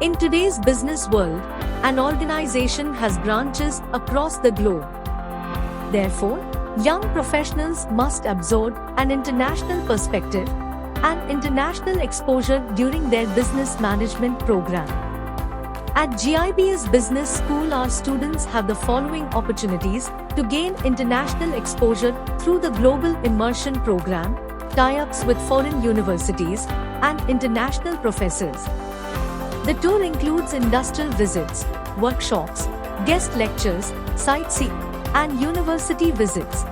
In today's business world, an organization has branches across the globe. Therefore, young professionals must absorb an international perspective and international exposure during their business management program. At GIBS Business School, our students have the following opportunities to gain international exposure through the Global Immersion Programme, tie-ups with foreign universities, and international professors. The tour includes industrial visits, workshops, guest lectures, sightseeing, and university visits.